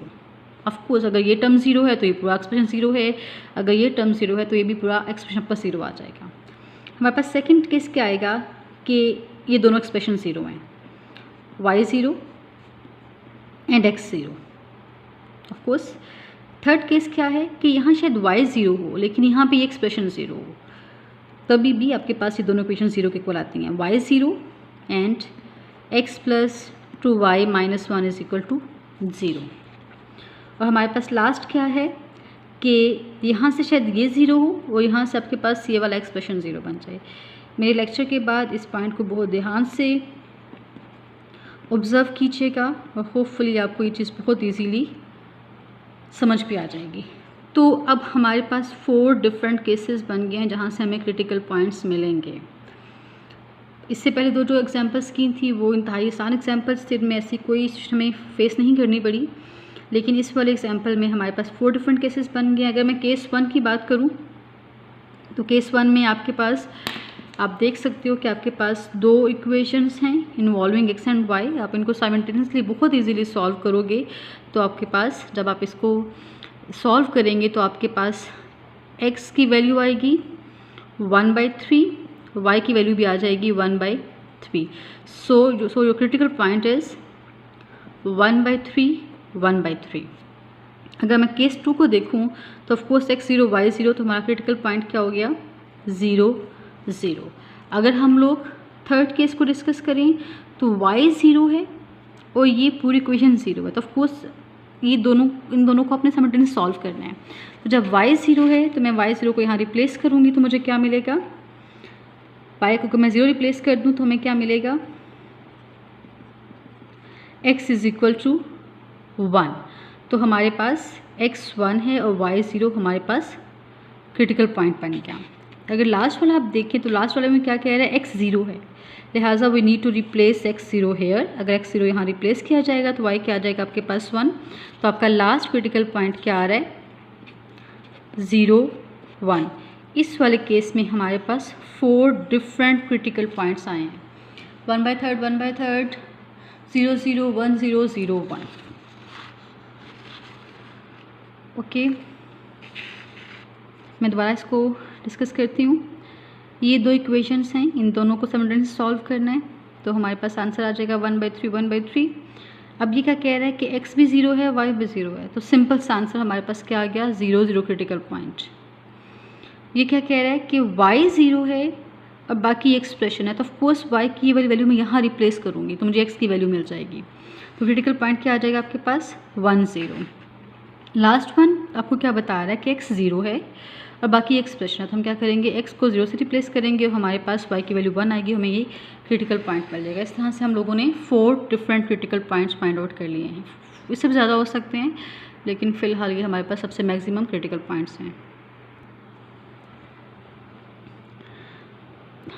Of course अगर ये टर्म 0 है तो ये पूरा एक्सप्रेशन 0 है, अगर ये टर्म 0 है तो ये भी पूरा एक्सप्रेशन पर 0 आ जाएगा। हमारे पास सेकंड केस क्या आएगा कि ये दोनों एक्सप्रेशन 0 हैं, y 0 and x 0। Of course third case क्या है कि यहाँ शायद y 0 हो लेकिन यहाँ पे ये एक्सप्रेशन 0 हो, तभी भी आपके पास ये दोनों इक्वेशन 0 के इक्वल आती हैं, y 0 and x plus 2y minus 1 is equal to 0। और हमारे पास लास्ट क्या है कि यहाँ से शायद ये 0 हो और यहाँ से आपके पास ये वाला एक्सप्रेशन 0 बन जाए। मेरे लेक्चर के बाद इस पॉइंट को बहुत ध्यान से ऑब्ज़र्व कीजिएगा और होपफुली आपको ये चीज़ बहुत इजीली समझ भी आ जाएगी। तो अब हमारे पास 4 डिफरेंट केसेस बन गए हैं जहाँ से हमें क्रिटिकल पॉइंट्स मिलेंगे। इससे पहले जो एग्जांपल्स की थी वो इंतहाई आसान एग्जांपल्स थे, में ऐसी कोई हमें फेस नहीं करनी पड़ी, लेकिन इस वाले एग्जांपल में हमारे पास 4 डिफरेंट केसेस बन गए। अगर मैं केस 1 की बात करूं तो केस 1 में आपके पास आप देख सकते हो कि आपके पास 2 इक्वेशंस हैं इन्वॉल्विंग एक्स एंड वाई। आप इनको साइमल्टेनियसली बहुत इजीली सॉल्व करोगे तो आपके पास, जब आप इसको सॉल्व करेंगे तो आपके पास x की वैल्यू आएगी 1/3, y की वैल्यू भी आ जाएगी 1/3। So your critical point is 1/3 1/3। अगर मैं केस 2 को देखूं तो ऑफकोर्स x 0 y 0, तो हमारा क्रिटिकल पॉइंट क्या हो गया 0 0। अगर हम लोग थर्ड केस को डिस्कस करें तो y 0 है और ये पूरी इक्वेशन 0 है, तो ऑफकोर्स इन दोनों को अपने साइमल्टेनियसली सॉल्व करना है। तो जब y 0 है तो मैं y 0 को यहाँ रिप्लेस करूँगी तो मुझे क्या मिलेगा, y को मैं 0 रिप्लेस कर दूँ तो हमें क्या मिलेगा, x इज इक्वल टू 1। तो हमारे पास x 1 है और y 0 हमारे पास क्रिटिकल पॉइंट बन गया। अगर लास्ट वाला आप देखें तो लास्ट वाले में क्या कह रहा है, x 0 है, लिहाजा we need to replace x 0 here. अगर x 0 यहाँ रिप्लेस किया जाएगा तो y क्या आ जाएगा आपके पास 1। तो आपका लास्ट क्रिटिकल पॉइंट क्या आ रहा है, 0 1। इस वाले केस में हमारे पास 4 डिफरेंट क्रिटिकल पॉइंट्स आए हैं, 1/3 1/3 0 0 1 0 0 1। ओके, मैं दोबारा इसको डिस्कस करती हूँ। ये 2 इक्वेशंस हैं, इन दोनों को साइमल्टेनियसली सॉल्व करना है तो हमारे पास आंसर आ जाएगा 1/3 1/3। अब ये क्या कह रहा है कि x भी 0 है y भी 0 है, तो सिंपल सा आंसर हमारे पास क्या आ गया, 0 0 क्रिटिकल पॉइंट। ये क्या कह रहा है कि y 0 है और बाकी एक्सप्रेशन है, तो ऑफकोर्स y की वाली वैल्यू मैं यहाँ रिप्लेस करूँगी तो मुझे x की वैल्यू मिल जाएगी। तो क्रिटिकल पॉइंट क्या आ जाएगा आपके पास, 1 0। लास्ट वन आपको क्या बता रहा है कि x 0 है और बाकी एक्सप्रेशन है, तो हम क्या करेंगे, x को 0 से रिप्लेस करेंगे और हमारे पास y की वैल्यू 1 आएगी, हमें ये क्रिटिकल पॉइंट मिल जाएगा। इस तरह से हम लोगों ने 4 different critical points find out कर लिए हैं। इससे भी ज़्यादा हो सकते हैं लेकिन फ़िलहाल ये हमारे पास सबसे मैक्सिमम क्रिटिकल पॉइंट्स हैं।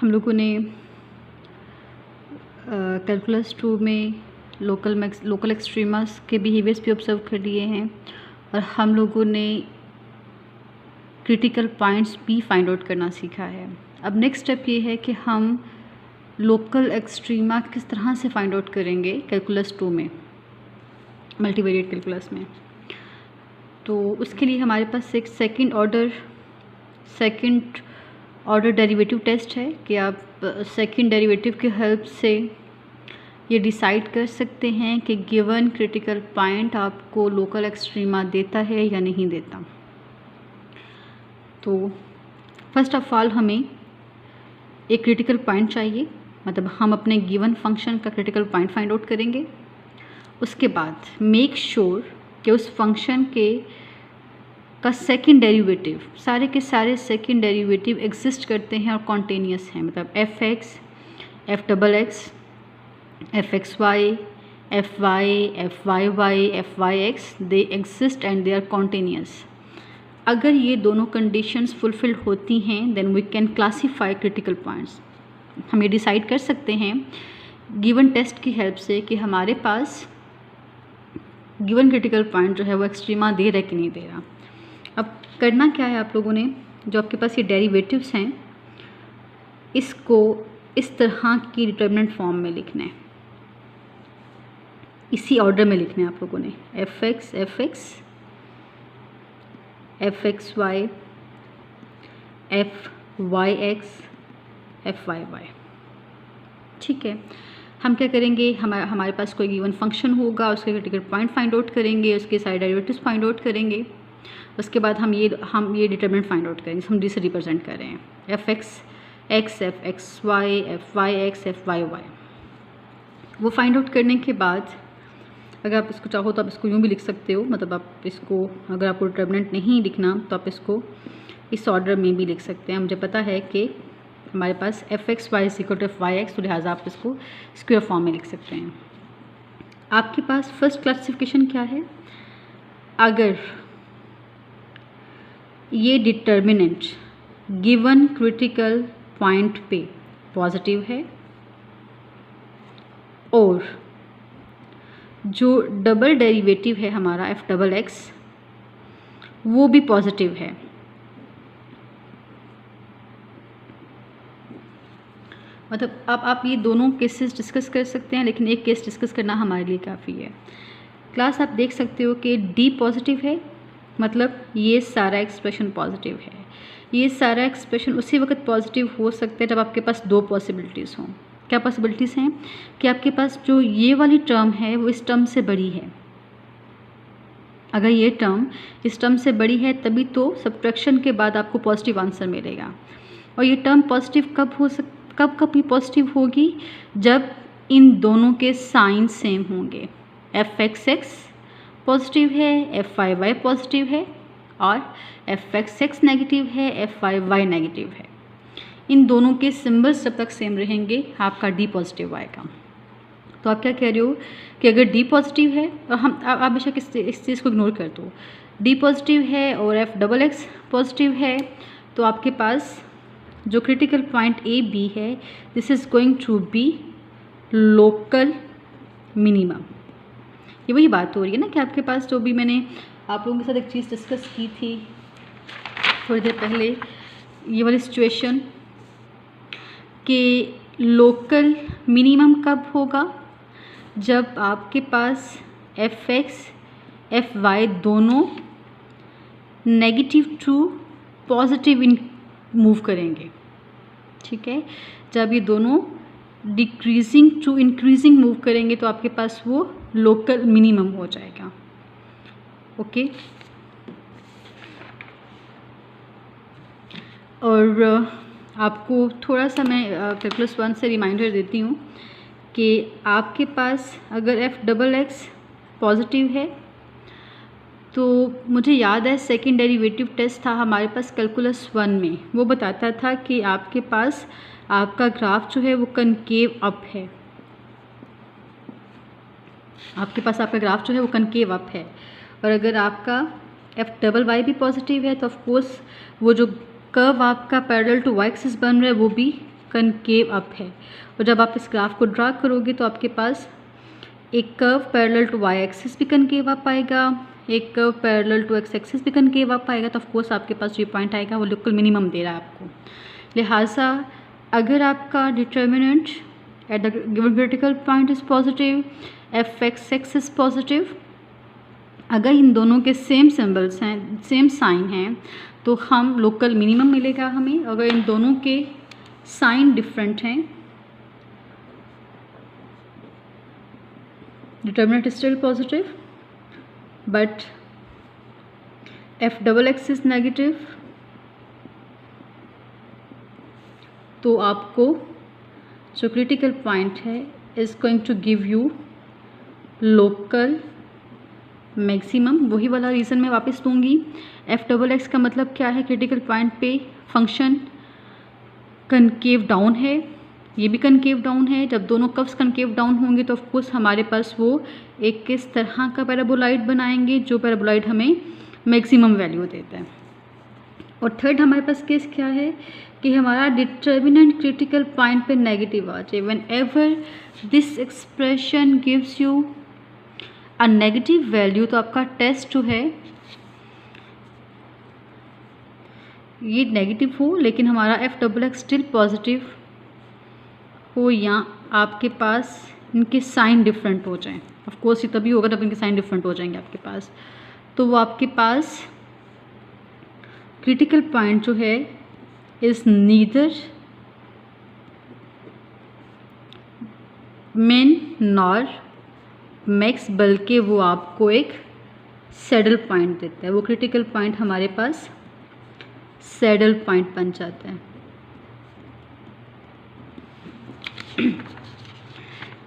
हम लोगों ने कैलकुलस 2 में लोकल एक्सट्रीमास के बिहेवियर्स भी ऑब्जर्व कर लिए हैं और हम लोगों ने क्रिटिकल पॉइंट्स भी फाइंड आउट करना सीखा है। अब नेक्स्ट स्टेप ये है कि हम लोकल एक्सट्रीमा किस तरह से फाइंड आउट करेंगे कैलकुलस 2 में, मल्टीवेरिएट कैलकुलस में। तो उसके लिए हमारे पास एक सेकंड ऑर्डर डेरिवेटिव टेस्ट है कि आप सेकंड डेरिवेटिव की हेल्प से ये डिसाइड कर सकते हैं कि गिवन क्रिटिकल पॉइंट आपको लोकल एक्सट्रीमा देता है या नहीं देता। तो फर्स्ट ऑफ ऑल हमें एक क्रिटिकल पॉइंट चाहिए, मतलब हम अपने गिवन फंक्शन का क्रिटिकल पॉइंट फाइंड आउट करेंगे। उसके बाद मेक श्योर कि उस फंक्शन का सेकंड डेरिवेटिव, सारे के सारे सेकंड डेरिवेटिव एग्जिस्ट करते हैं और कॉन्टेनियस हैं, मतलब fx, f(x), fxy, fy, fyy, fyx, they exist and they are continuous. अगर ये दोनों कंडीशंस फुलफिल्ड होती हैं then we can classify critical points. हम ये डिसाइड कर सकते हैं गिवन टेस्ट की हेल्प से कि हमारे पास गिवन क्रिटिकल पॉइंट जो है वो एक्सट्रीमा दे रहा है कि नहीं दे रहा। अब करना क्या है, आप लोगों ने जो आपके पास ये डेरिवेटिव्स हैं इसको इस तरह की डिटर्मिनेंट फॉर्म में लिखना है, इसी ऑर्डर में लिखना है आप लोगों ने, fx, fxy, fyx, fyy। ठीक है, हम क्या करेंगे, हमारे पास कोई गिवन फंक्शन होगा, उसके क्रिटिकल पॉइंट फाइंड आउट करेंगे, उसके सारे डेरिवेटिव्स फाइंड आउट करेंगे। उसके बाद हम ये डिटरमिनेंट फाइंड आउट करेंगे, हम डी से रिप्रेजेंट कर रहे हैं, fx, fxy, fyx, fyy। वो फाइंड आउट करने के बाद अगर आप इसको चाहो तो आप इसको यूँ भी लिख सकते हो, मतलब आप इसको, अगर आपको डिटरमिनेंट नहीं लिखना तो आप इसको इस ऑर्डर में भी लिख सकते हैं। मुझे पता है कि हमारे पास fxy = fyx, तो लिहाजा आप इसको स्क्वायर फॉर्म में लिख सकते हैं। आपके पास फर्स्ट क्लासिफिकेशन क्या है, अगर ये डिटर्मिनेंट गिवन क्रिटिकल पॉइंट पे पॉजिटिव है और जो डबल डेरिवेटिव है हमारा f(x) वो भी पॉजिटिव है, मतलब अब आप ये दोनों केसेस डिस्कस कर सकते हैं, लेकिन एक केस डिस्कस करना हमारे लिए काफ़ी है। क्लास आप देख सकते हो कि D पॉजिटिव है, मतलब ये सारा एक्सप्रेशन पॉजिटिव है। ये सारा एक्सप्रेशन उसी वक्त पॉजिटिव हो सकता है जब आपके पास 2 पॉसिबिलिटीज़ हों। क्या पॉसिबिलिटीज़ हैं कि आपके पास जो ये वाली टर्म है वो इस टर्म से बड़ी है। अगर ये टर्म इस टर्म से बड़ी है तभी तो सब्ट्रैक्शन के बाद आपको पॉजिटिव आंसर मिलेगा। और ये टर्म पॉजिटिव कब भी पॉजिटिव होगी, जब इन दोनों के साइन सेम होंगे। एफ एक्स एक्स पॉजिटिव है, एफ वाई वाई पॉजिटिव है, और एफ एक्स एक्स नेगेटिव है, एफ वाई वाई नेगेटिव है। इन दोनों के सिंबल्स जब तक सेम रहेंगे आपका डी पॉजिटिव आएगा। तो आप क्या कह रहे हो कि अगर डी पॉजिटिव है, और हम आप बेशक इस चीज़ को इग्नोर कर दो, डी पॉजिटिव है और एफ डबल एक्स पॉजिटिव है, तो आपके पास जो क्रिटिकल पॉइंट ए बी है this is going to be local minimum. ये वही बात हो रही है ना कि आपके पास जो भी मैंने आप लोगों के साथ एक चीज़ डिस्कस की थी थोड़ी देर पहले, ये वाली सिचुएशन कि लोकल मिनिमम कब होगा, जब आपके पास एफ एक्स एफ वाई दोनों नेगेटिव टू पॉजिटिव इन मूव करेंगे। ठीक है, जब ये दोनों डिक्रीजिंग टू इंक्रीजिंग मूव करेंगे तो आपके पास वो लोकल मिनिमम हो जाएगा। ओके, और आपको थोड़ा सा मैं कैलकुलस 1 से रिमाइंडर देती हूँ कि आपके पास अगर एफ डबल एक्स पॉजिटिव है तो मुझे याद है सेकेंड डेरिवेटिव टेस्ट था हमारे पास कैलकुलस 1 में, वो बताता था कि आपके पास आपका ग्राफ जो है वो कनकेव अप है। आपके पास आपका ग्राफ जो है वो कनकेव अप है, और अगर आपका एफ डबल वाई भी पॉजिटिव है तो ऑफकोर्स वो जो कर्व आपका पैरेलल टू वाई एक्सिस बन रहा है वो भी कनकेव अप है। और जब आप इस ग्राफ को ड्रा करोगे तो आपके पास एक curve parallel to y axis भी कनकेव अप आएगा, एक curve parallel to x axis भी कनकेव अप आएगा, तो ऑफकोर्स आपके पास जो पॉइंट आएगा वो लोकल मिनिमम दे रहा है आपको। लिहाजा अगर आपका determinant eight the given critical point is positive, F x x is positive, अगर इन दोनों के सेम सिंबल्स हैं, सेम साइन हैं, तो हम लोकल मिनिमम मिलेगा हमें। अगर इन दोनों के साइन डिफरेंट हैं, determinant is still positive but f double x is negative, तो आपको जो क्रिटिकल पॉइंट है is going to give you local maximum. वही वाला रीज़न मैं वापस दूंगी। एफ डबल एक्स का मतलब क्या है, क्रिटिकल पॉइंट पे फंक्शन कनकेव डाउन है, ये भी कनकेव डाउन है। जब दोनों कर्व्स कनकेव डाउन होंगे तो ऑफकोर्स हमारे पास वो एक किस तरह का पैराबोलाइड बनाएंगे, जो पैराबोलाइड हमें मैक्सिमम वैल्यू देता है। और थर्ड हमारे पास केस क्या है कि हमारा डिटर्मिनेंट क्रिटिकल पॉइंट पे नेगेटिव आ जाए। When ever this expression gives you a negative value, तो आपका टेस्ट जो है ये नेगेटिव हो लेकिन हमारा F double x still positive हो, या आपके पास इनके साइन डिफरेंट हो जाएं। ऑफ कोर्स ये तभी होगा जब इनके साइन डिफरेंट हो जाएंगे आपके पास, तो वो आपके पास क्रिटिकल पॉइंट जो है इज नीदर मिन नॉर मैक्स, बल्कि वो आपको एक सैडल पॉइंट देता है। वो क्रिटिकल पॉइंट हमारे पास सैडल पॉइंट बन जाता है।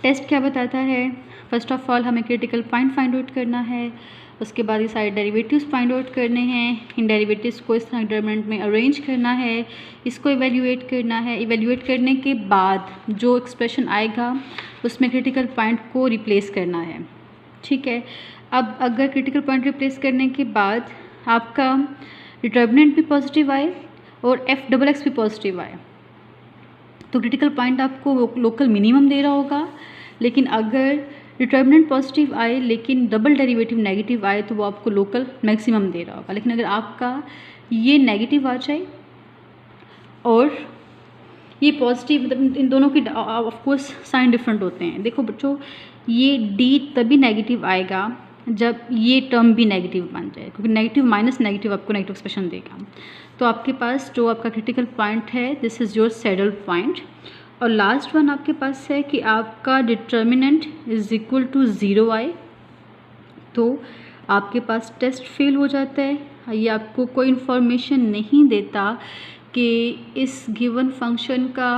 टेस्ट क्या बताता है, फर्स्ट ऑफ ऑल हमें क्रिटिकल पॉइंट फाइंड आउट करना है, उसके बाद ये सारे डेरिवेटिव्स फाइंड आउट करने हैं, इन डेरिवेटिव्स को इस तरह डिटरमिनेंट में अरेंज करना है, इसको इवेल्यूएट करना है। इवेल्यूएट करने के बाद जो एक्सप्रेशन आएगा उसमें क्रिटिकल पॉइंट को रिप्लेस करना है। ठीक है, अब अगर क्रिटिकल पॉइंट रिप्लेस करने के बाद आपका डिटर्मिनेंट भी पॉजिटिव आए और एफ डबल एक्स भी पॉजिटिव आए तो क्रिटिकल पॉइंट आपको लोकल मिनिमम दे रहा होगा। लेकिन अगर डिटर्मिनेंट पॉजिटिव आए लेकिन डबल डेरिवेटिव नेगेटिव आए तो वो आपको लोकल मैक्सिमम दे रहा होगा। लेकिन अगर आपका ये नेगेटिव आ जाए और ये पॉजिटिव, मतलब इन दोनों की ऑफ कोर्स साइन डिफरेंट होते हैं। देखो बच्चों, ये डी तभी नेगेटिव आएगा जब ये टर्म भी नेगेटिव बन जाए, क्योंकि नेगेटिव माइनस नेगेटिव आपको नेगेटिव एक्सप्रेशन देगा। तो आपके पास जो आपका क्रिटिकल पॉइंट है this is your saddle point. और लास्ट वन आपके पास है कि आपका डिटर्मिनेंट इज इक्वल टू 0 आए तो आपके पास टेस्ट फेल हो जाता है। ये आपको कोई इन्फॉर्मेशन नहीं देता कि इस गिवन फंक्शन का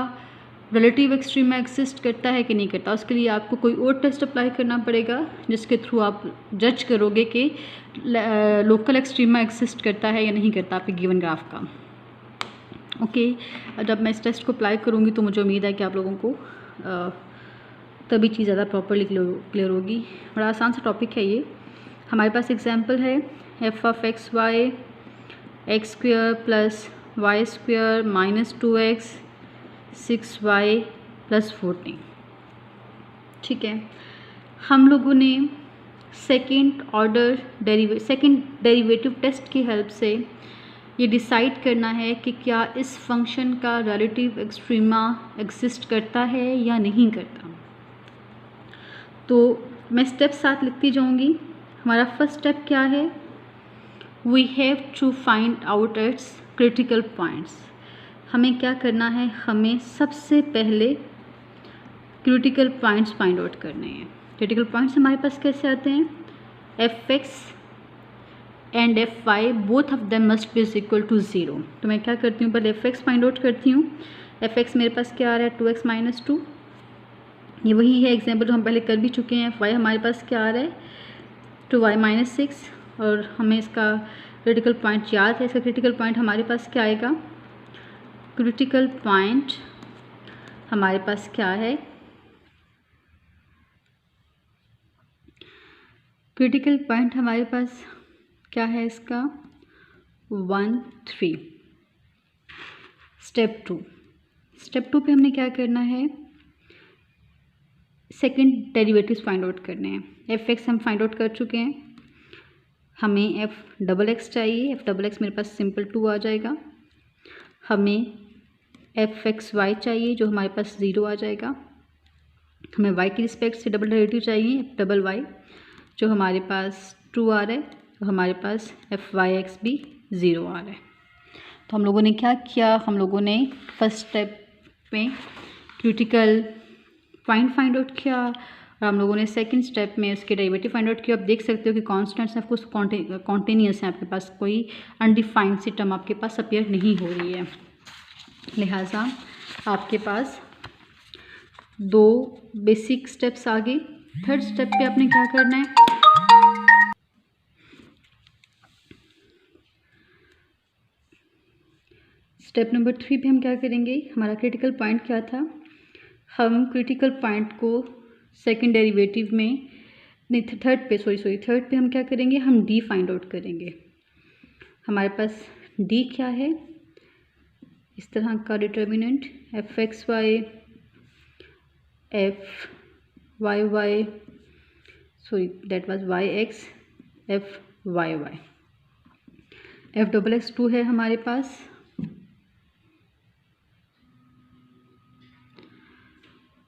रिलेटिव एक्सट्रीमा एग्जिस्ट करता है कि नहीं करता, उसके लिए आपको कोई और टेस्ट अप्लाई करना पड़ेगा जिसके थ्रू आप जज करोगे कि लोकल एक्सट्रीमा एग्जिस्ट करता है या नहीं करता आपके गिवन ग्राफ का। ओके, जब मैं इस टेस्ट को अप्लाई करूँगी तो मुझे उम्मीद है कि आप लोगों को तभी चीज़ ज़्यादा प्रॉपरली क्लियर होगी। बड़ा आसान सा टॉपिक है ये। हमारे पास एग्जांपल है f of x y x square plus y square minus 2x 6y प्लस 14। ठीक है, हम लोगों ने सेकेंड डेरिवेटिव टेस्ट की हेल्प से ये डिसाइड करना है कि क्या इस फंक्शन का रिलेटिव एक्सट्रीमा एग्जिस्ट करता है या नहीं करता। तो मैं स्टेप 7 लिखती जाऊंगी। हमारा फर्स्ट स्टेप क्या है? We have to find out its critical points. हमें क्या करना है? हमें सबसे पहले क्रिटिकल पॉइंट्स फाइंड आउट करने हैं। क्रिटिकल पॉइंट्स हमारे पास कैसे आते हैं? F x and f y both of them must be equal to 0। तो मैं क्या करती हूँ, पहले एफ एक्स फाइंड आउट करती हूँ। एफ एक्स मेरे पास क्या आ रहा है? 2x minus 2। ये वही है एग्जाम्पल जो हम पहले कर भी चुके हैं। एफ वाई हमारे पास क्या आ रहा है? 2y minus 6। और हमें इसका क्रिटिकल पॉइंट याद है। इसका क्रिटिकल पॉइंट हमारे पास क्या आएगा? क्रिटिकल पॉइंट हमारे पास क्या है? क्रिटिकल पॉइंट हमारे पास क्या है इसका? 1 3। स्टेप 2 पे हमने क्या करना है? सेकेंड डेरिवेटिव्स फाइंड आउट करने हैं। एफ एक्स हम फाइंड आउट कर चुके हैं, हमें एफ डबल एक्स चाहिए। एफ डबल एक्स मेरे पास सिंपल 2 आ जाएगा। हमें एफ एक्स वाई चाहिए जो हमारे पास 0 आ जाएगा। हमें वाई की रिस्पेक्ट से डबल डेरिवेटिव चाहिए, एफ डबल वाई जो हमारे पास 2 आ रहा है। तो हमारे पास एफ वाई एक्स भी 0 आ रहा है। तो हम लोगों ने क्या किया? हम लोगों ने फर्स्ट स्टेप में क्रिटिकल पॉइंट फाइंड आउट किया और हम लोगों ने सेकंड स्टेप में उसके डेरिवेटिव फाइंड आउट किया। आप देख सकते हो कि कॉन्स्टेंट्स हैं, कुछ कॉन्टिन्यूस हैं, आपके पास कोई अनडिफाइंड सी टर्म आपके पास अपीयर नहीं हो रही है। लिहाजा आपके पास 2 बेसिक स्टेप्स आ गए। थर्ड स्टेप पे आपने क्या करना है? स्टेप नंबर 3 पे हम क्या करेंगे? हमारा क्रिटिकल पॉइंट क्या था? हम क्रिटिकल पॉइंट को सेकंड डेरिवेटिव में नहीं, थर्ड पे हम क्या करेंगे? हम डी फाइंड आउट करेंगे। हमारे पास डी क्या है? इस तरह का determinant f x y F y y that was y x f y y. F double x 2 है हमारे पास।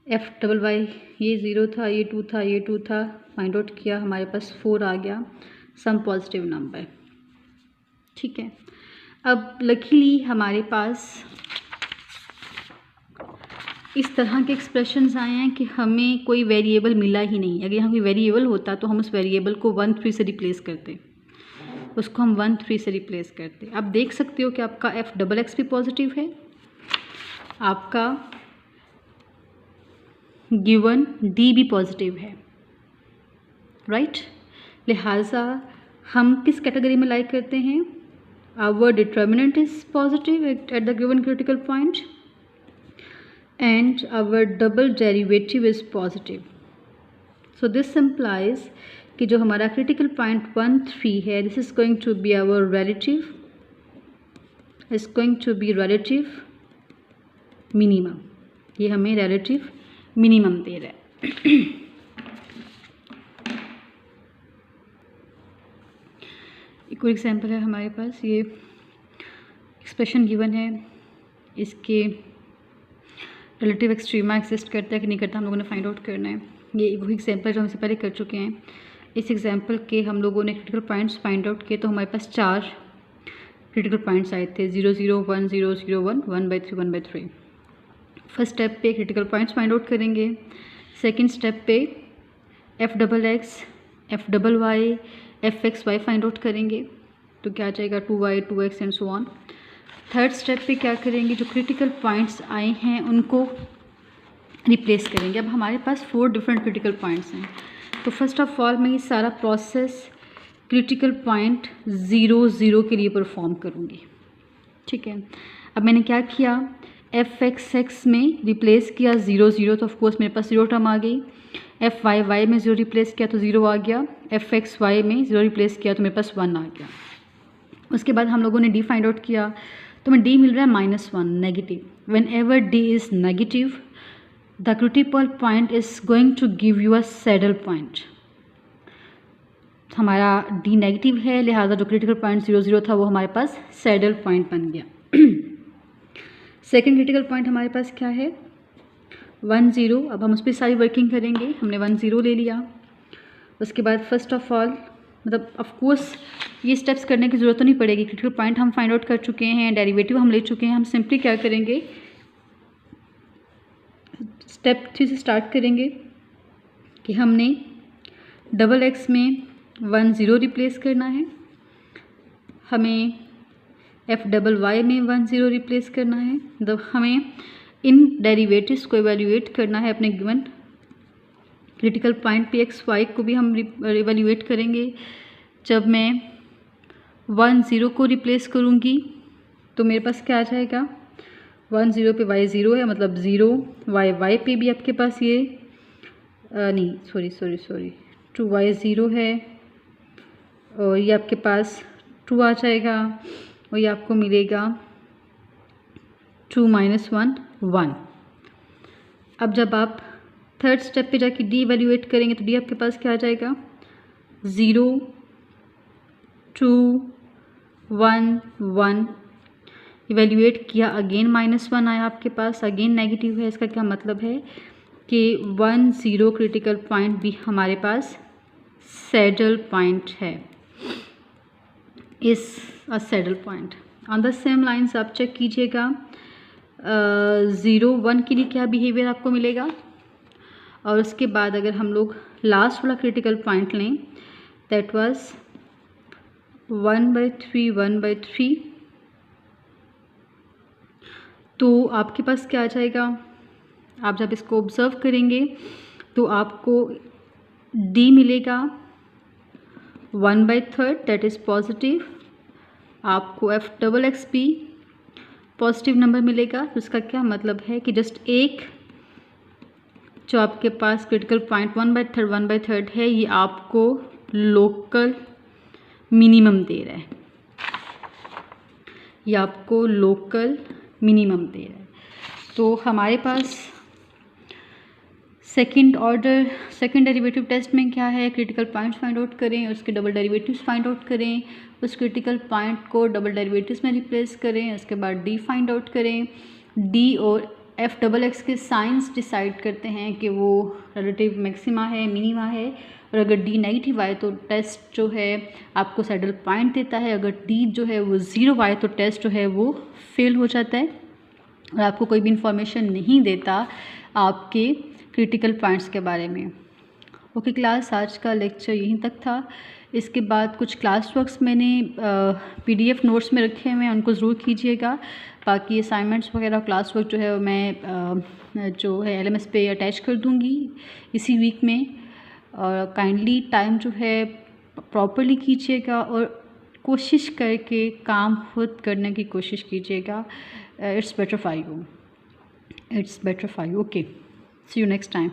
एफ डबल वाई ये 0 था, ये 2 था, ये 2 था। फाइंड आउट किया, हमारे पास 4 आ गया, सम पॉजिटिव नंबर। ठीक है, अब लकीली हमारे पास इस तरह के एक्सप्रेशंस आए हैं कि हमें कोई वेरिएबल मिला ही नहीं। अगर यहाँ कोई वेरिएबल होता तो हम उस वेरिएबल को 1 3 से रिप्लेस करते, उसको हम 1 3 से रिप्लेस करते। आप देख सकते हो कि आपका एफ डबल एक्स भी पॉजिटिव है, आपका गिवन डी भी पॉजिटिव है, राइट। लिहाजा हम किस कैटेगरी में लाइक करते हैं? Our determinant is positive at the given critical point and our double derivative is positive. So this implies कि जो हमारा critical point 1 3 है, this is going to be our relative, is going to be relative minimum. ये हमें relative minimum दे रहा है। एक और एग्जाम्पल है हमारे पास, ये एक्सप्रेशन गिवन है, इसके रिलेटिव एक्सट्रीमा एग्जिस्ट करता है कि नहीं करता हम लोगों ने फाइंड आउट करना है। ये वही एग्जांपल जो हम इससे पहले कर चुके हैं। इस एग्जांपल के हम लोगों ने क्रिटिकल पॉइंट्स फाइंड आउट किए तो हमारे पास 4 क्रिटिकल पॉइंट्स आए थे, 0 0 1 0 0 1 1/3 1/3। फर्स्ट स्टेप पे क्रिटिकल पॉइंट्स फाइंड आउट करेंगे। सेकेंड स्टेप पे F double X F double Y F x Y find out करेंगे, तो क्या आ जाएगा? 2y 2x and so on. Third step पे क्या करेंगे? जो क्रिटिकल पॉइंट्स आए हैं उनको रिप्लेस करेंगे। अब हमारे पास 4 डिफरेंट क्रिटिकल पॉइंट्स हैं। तो फर्स्ट ऑफ ऑल मैं ये सारा प्रोसेस क्रिटिकल पॉइंट 0 0 के लिए परफॉर्म करूँगी, ठीक है। अब मैंने क्या किया, f(x) में रिप्लेस किया 0 0, तो ऑफकोर्स मेरे पास 0 टर्म आ गई। f(y) में 0 रिप्लेस किया तो 0 आ गया। f(x) में 0 रिप्लेस किया तो मेरे पास 1 आ गया। उसके बाद हम लोगों ने d फाइंड आउट किया, तो मैं d मिल रहा है -1 negative. Whenever d is negative the critical point is going to give you a saddle point. हमारा d नेगेटिव है, लिहाजा जो क्रिटिकल पॉइंट 0 0 था वो हमारे पास सैडल पॉइंट बन गया। सेकेंड क्रिटिकल पॉइंट हमारे पास क्या है, 1 0। अब हम उस पर सारी वर्किंग करेंगे। हमने 1 0 ले लिया। उसके बाद फर्स्ट ऑफ ऑल मतलब ऑफकोर्स ये स्टेप्स करने की ज़रूरत तो नहीं पड़ेगी, क्रिटिकल पॉइंट हम फाइंड आउट कर चुके हैं, डेरिवेटिव हम ले चुके हैं। हम सिंपली क्या करेंगे, स्टेप 3 से स्टार्ट करेंगे कि हमने x में 1 0 रिप्लेस करना है, हमें f(y) में 1 0 रिप्लेस करना है। मतलब हमें इन डेरिवेटिव्स को इवेल्यूएट करना है अपने गिवन क्रिटिकल पॉइंट पे। x y को भी हम इवेल्यूएट करेंगे। जब मैं 1 0 को रिप्लेस करूँगी तो मेरे पास क्या आ जाएगा, 1 0 पे y 0 है, मतलब 0 y पे भी आपके पास ये नहीं सॉरी 2y 0 है, और ये आपके पास 2 आ जाएगा, और ये आपको मिलेगा 2 - 1 1। अब जब आप थर्ड स्टेप पे जाके d इवेल्यूएट करेंगे तो d आपके पास क्या आ जाएगा, 0 2 1 1। इवेल्यूएट किया, अगेन -1 आया आपके पास, अगेन नेगेटिव है। इसका क्या मतलब है कि 1 0 क्रिटिकल पॉइंट भी हमारे पास सैडल पॉइंट है, is a saddle point. On the same lines आप चेक कीजिएगा 0 1 के लिए क्या बिहेवियर आपको मिलेगा। और उसके बाद अगर हम लोग लास्ट वाला क्रिटिकल पॉइंट लें, दैट वाज 1/3 1/3, तो आपके पास क्या आ जाएगा, आप जब इसको ऑब्ज़र्व करेंगे तो आपको d मिलेगा 1/3 दैट इज़ पॉजिटिव। आपको f(x) भी पॉजिटिव नंबर मिलेगा। तो इसका क्या मतलब है कि जस्ट एक जो आपके पास क्रिटिकल पॉइंट 1/3 है, ये आपको लोकल मिनिमम दे रहा है, ये आपको लोकल मिनिमम दे रहा है। तो हमारे पास सेकंड डेरिवेटिव टेस्ट में क्या है, क्रिटिकल पॉइंट्स फाइंड आउट करें, उसके डबल डेरिवेटिव्स फाइंड आउट करें, उस क्रिटिकल पॉइंट को डबल डेरिवेटिव्स में रिप्लेस करें, उसके बाद d फाइंड आउट करें। d और f(x) के साइंस डिसाइड करते हैं कि वो रिलेटिव मैक्सिमा है, मिनिमा है, और अगर d नेगेटिव आए तो टेस्ट जो है आपको सैडल पॉइंट देता है, अगर d जो है वो 0 आए तो टेस्ट जो है वो फेल हो जाता है और आपको कोई भी इंफॉर्मेशन नहीं देता आपके क्रिटिकल पॉइंट्स के बारे में। ओके क्लास, आज का लेक्चर यहीं तक था। इसके बाद कुछ क्लास वर्क्स मैंने PDF नोट्स में रखे हुए हैं, उनको ज़रूर कीजिएगा। बाकी असाइनमेंट्स वगैरह क्लास वर्क जो है मैं जो है LMS पे अटैच कर दूँगी इसी वीक में। और काइंडली टाइम जो है प्रॉपरली कीजिएगा और कोशिश करके काम खुद करने की कोशिश कीजिएगा। It's better for you, okay, see you next time.